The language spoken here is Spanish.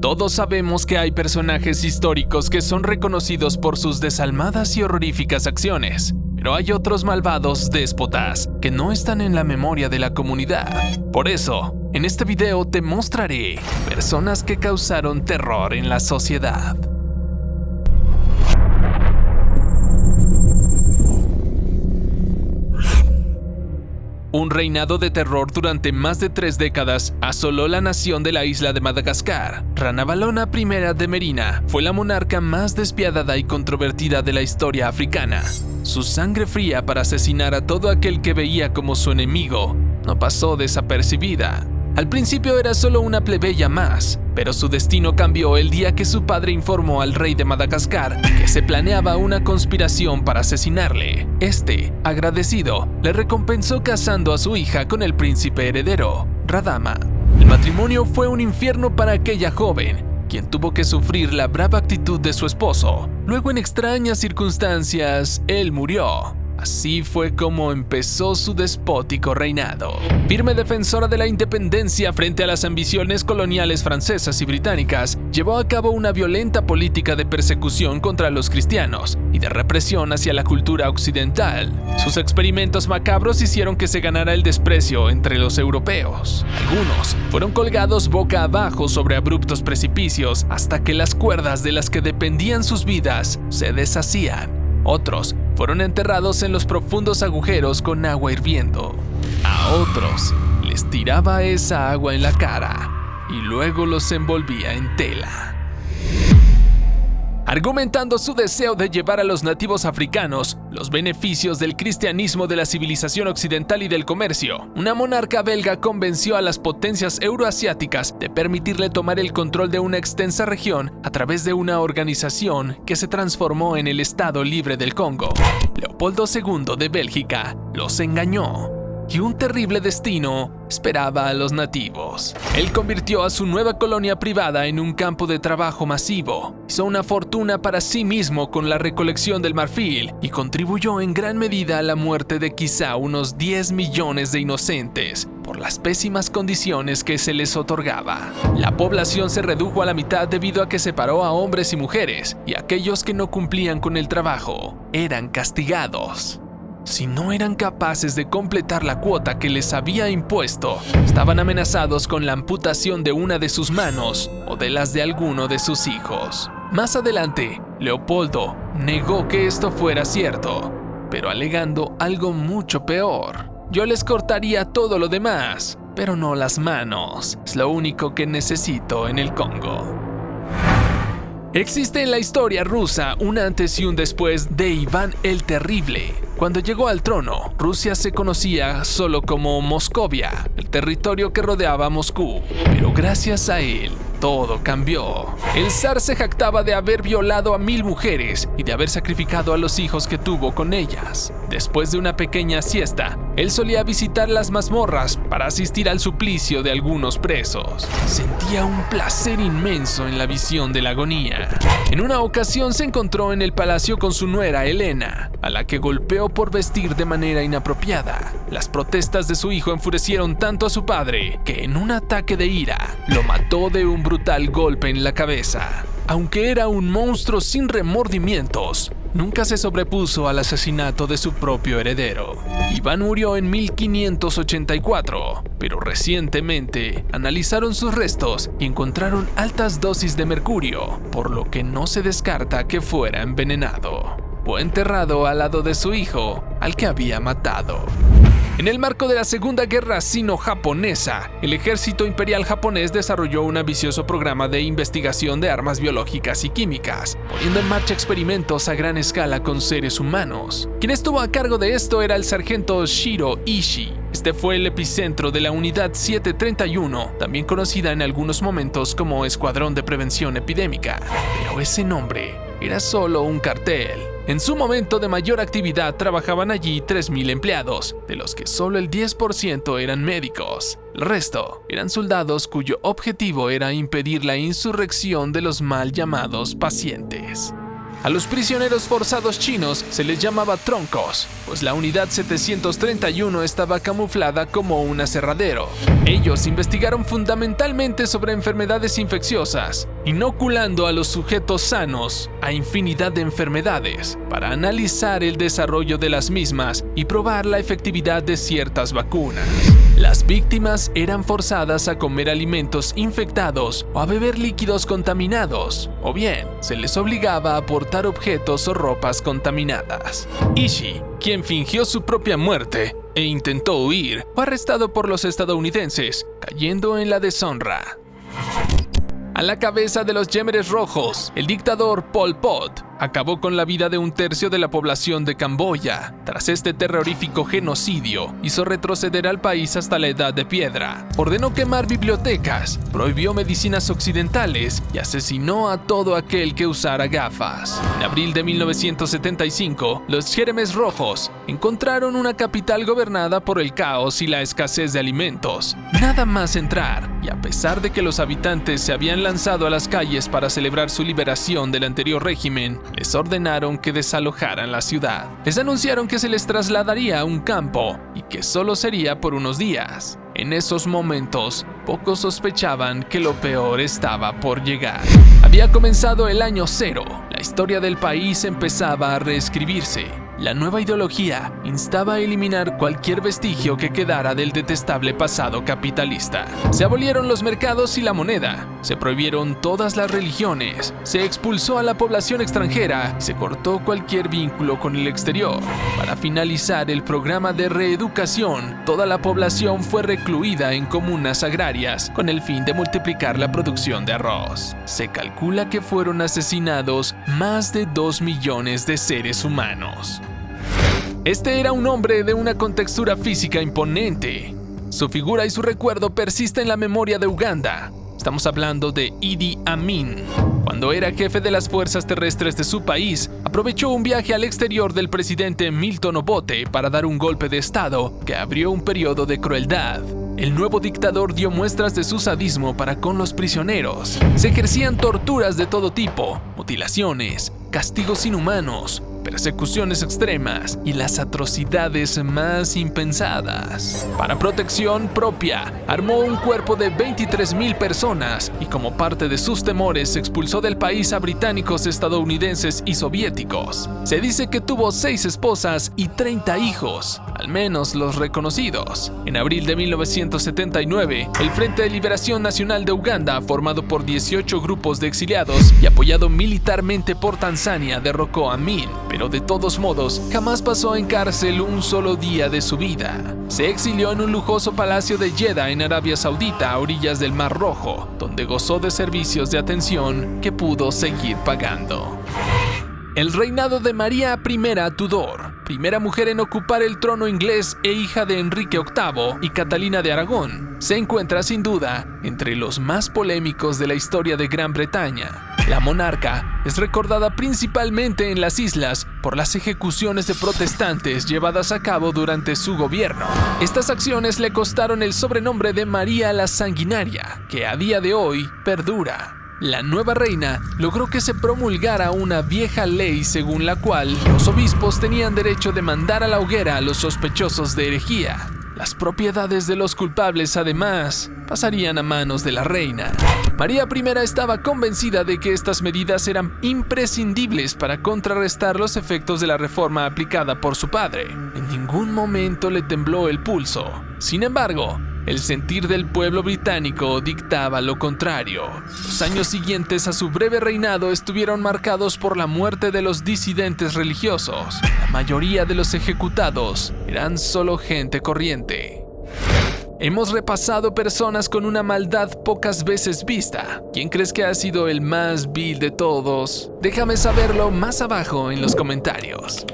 Todos sabemos que hay personajes históricos que son reconocidos por sus desalmadas y horroríficas acciones, pero hay otros malvados déspotas que no están en la memoria de la comunidad. Por eso, en este video te mostraré personas que causaron terror en la sociedad. Un reinado de terror durante más de 3 décadas asoló la nación de la isla de Madagascar. Ranavalona I de Merina fue la monarca más despiadada y controvertida de la historia africana. Su sangre fría para asesinar a todo aquel que veía como su enemigo no pasó desapercibida. Al principio era solo una plebeya más, pero su destino cambió el día que su padre informó al rey de Madagascar que se planeaba una conspiración para asesinarle. Este, agradecido, le recompensó casando a su hija con el príncipe heredero, Radama. El matrimonio fue un infierno para aquella joven, quien tuvo que sufrir la brava actitud de su esposo. Luego, en extrañas circunstancias, él murió. Así fue como empezó su despótico reinado. Firme defensora de la independencia frente a las ambiciones coloniales francesas y británicas, llevó a cabo una violenta política de persecución contra los cristianos y de represión hacia la cultura occidental. Sus experimentos macabros hicieron que se ganara el desprecio entre los europeos. Algunos fueron colgados boca abajo sobre abruptos precipicios hasta que las cuerdas de las que dependían sus vidas se deshacían. Otros fueron enterrados en los profundos agujeros con agua hirviendo. A otros les tiraba esa agua en la cara y luego los envolvía en tela. Argumentando su deseo de llevar a los nativos africanos los beneficios del cristianismo de la civilización occidental y del comercio, una monarca belga convenció a las potencias euroasiáticas de permitirle tomar el control de una extensa región a través de una organización que se transformó en el Estado Libre del Congo. Leopoldo II de Bélgica los engañó, y un terrible destino esperaba a los nativos. Él convirtió a su nueva colonia privada en un campo de trabajo masivo, hizo una fortuna para sí mismo con la recolección del marfil y contribuyó en gran medida a la muerte de quizá unos 10 millones de inocentes por las pésimas condiciones que se les otorgaba. La población se redujo a la mitad debido a que separó a hombres y mujeres, y aquellos que no cumplían con el trabajo eran castigados. Si no eran capaces de completar la cuota que les había impuesto, estaban amenazados con la amputación de una de sus manos o de las de alguno de sus hijos. Más adelante, Leopoldo negó que esto fuera cierto, pero alegando algo mucho peor. Yo les cortaría todo lo demás, pero no las manos. Es lo único que necesito en el Congo. Existe en la historia rusa un antes y un después de Iván el Terrible. Cuando llegó al trono, Rusia se conocía solo como Moscovia, el territorio que rodeaba a Moscú. Pero gracias a él, todo cambió. El zar se jactaba de haber violado a 1000 mujeres y de haber sacrificado a los hijos que tuvo con ellas. Después de una pequeña siesta, él solía visitar las mazmorras para asistir al suplicio de algunos presos. Sentía un placer inmenso en la visión de la agonía. En una ocasión se encontró en el palacio con su nuera Helena, a la que golpeó por vestir de manera inapropiada. Las protestas de su hijo enfurecieron tanto a su padre que en un ataque de ira lo mató de un brutal golpe en la cabeza. Aunque era un monstruo sin remordimientos, nunca se sobrepuso al asesinato de su propio heredero. Iván murió en 1584, pero recientemente analizaron sus restos y encontraron altas dosis de mercurio, por lo que no se descarta que fuera envenenado. Fue enterrado al lado de su hijo, al que había matado. En el marco de la Segunda Guerra Sino-Japonesa, el ejército imperial japonés desarrolló un ambicioso programa de investigación de armas biológicas y químicas, poniendo en marcha experimentos a gran escala con seres humanos. Quien estuvo a cargo de esto era el sargento Shiro Ishii. Este fue el epicentro de la Unidad 731, también conocida en algunos momentos como Escuadrón de Prevención Epidémica. Pero ese nombre era solo un cartel. En su momento de mayor actividad trabajaban allí 3.000 empleados, de los que solo el 10% eran médicos. El resto eran soldados cuyo objetivo era impedir la insurrección de los mal llamados pacientes. A los prisioneros forzados chinos se les llamaba troncos, pues la unidad 731 estaba camuflada como un aserradero. Ellos investigaron fundamentalmente sobre enfermedades infecciosas, inoculando a los sujetos sanos a infinidad de enfermedades para analizar el desarrollo de las mismas y probar la efectividad de ciertas vacunas. Las víctimas eran forzadas a comer alimentos infectados o a beber líquidos contaminados, o bien se les obligaba a aportar objetos o ropas contaminadas. Ishii, quien fingió su propia muerte e intentó huir, fue arrestado por los estadounidenses, cayendo en la deshonra. A la cabeza de los Khmeres Rojos, el dictador Pol Pot acabó con la vida de un tercio de la población de Camboya. Tras este terrorífico genocidio, hizo retroceder al país hasta la Edad de Piedra. Ordenó quemar bibliotecas, prohibió medicinas occidentales y asesinó a todo aquel que usara gafas. En abril de 1975, los Khmeres Rojos encontraron una capital gobernada por el caos y la escasez de alimentos. Nada más entrar, y a pesar de que los habitantes se habían lanzado a las calles para celebrar su liberación del anterior régimen, les ordenaron que desalojaran la ciudad. Les anunciaron que se les trasladaría a un campo y que solo sería por unos días. En esos momentos, pocos sospechaban que lo peor estaba por llegar. Había comenzado el año cero. La historia del país empezaba a reescribirse. La nueva ideología instaba a eliminar cualquier vestigio que quedara del detestable pasado capitalista. Se abolieron los mercados y la moneda, se prohibieron todas las religiones, se expulsó a la población extranjera y se cortó cualquier vínculo con el exterior. Para finalizar el programa de reeducación, toda la población fue recluida en comunas agrarias con el fin de multiplicar la producción de arroz. Se calcula que fueron asesinados más de 2 millones de seres humanos. Este era un hombre de una contextura física imponente. Su figura y su recuerdo persisten en la memoria de Uganda. Estamos hablando de Idi Amin. Cuando era jefe de las fuerzas terrestres de su país, aprovechó un viaje al exterior del presidente Milton Obote para dar un golpe de estado que abrió un periodo de crueldad. El nuevo dictador dio muestras de su sadismo para con los prisioneros. Se ejercían torturas de todo tipo, mutilaciones, castigos inhumanos, persecuciones extremas y las atrocidades más impensadas. Para protección propia, armó un cuerpo de 23,000 personas y como parte de sus temores expulsó del país a británicos, estadounidenses y soviéticos. Se dice que tuvo 6 esposas y 30 hijos, al menos los reconocidos. En abril de 1979, el Frente de Liberación Nacional de Uganda, formado por 18 grupos de exiliados y apoyado militarmente por Tanzania, derrocó a Amin. Pero de todos modos, jamás pasó en cárcel un solo día de su vida. Se exilió en un lujoso palacio de Jeddah en Arabia Saudita a orillas del Mar Rojo, donde gozó de servicios de atención que pudo seguir pagando. El reinado de María I Tudor, primera mujer en ocupar el trono inglés e hija de Enrique VIII y Catalina de Aragón, se encuentra sin duda entre los más polémicos de la historia de Gran Bretaña. La monarca es recordada principalmente en las islas por las ejecuciones de protestantes llevadas a cabo durante su gobierno. Estas acciones le costaron el sobrenombre de María la Sanguinaria, que a día de hoy perdura. La nueva reina logró que se promulgara una vieja ley según la cual los obispos tenían derecho de mandar a la hoguera a los sospechosos de herejía. Las propiedades de los culpables, además, pasarían a manos de la reina. María I estaba convencida de que estas medidas eran imprescindibles para contrarrestar los efectos de la reforma aplicada por su padre. En ningún momento le tembló el pulso. Sin embargo, el sentir del pueblo británico dictaba lo contrario. Los años siguientes a su breve reinado estuvieron marcados por la muerte de los disidentes religiosos. La mayoría de los ejecutados eran solo gente corriente. Hemos repasado personas con una maldad pocas veces vista. ¿Quién crees que ha sido el más vil de todos? Déjame saberlo más abajo en los comentarios.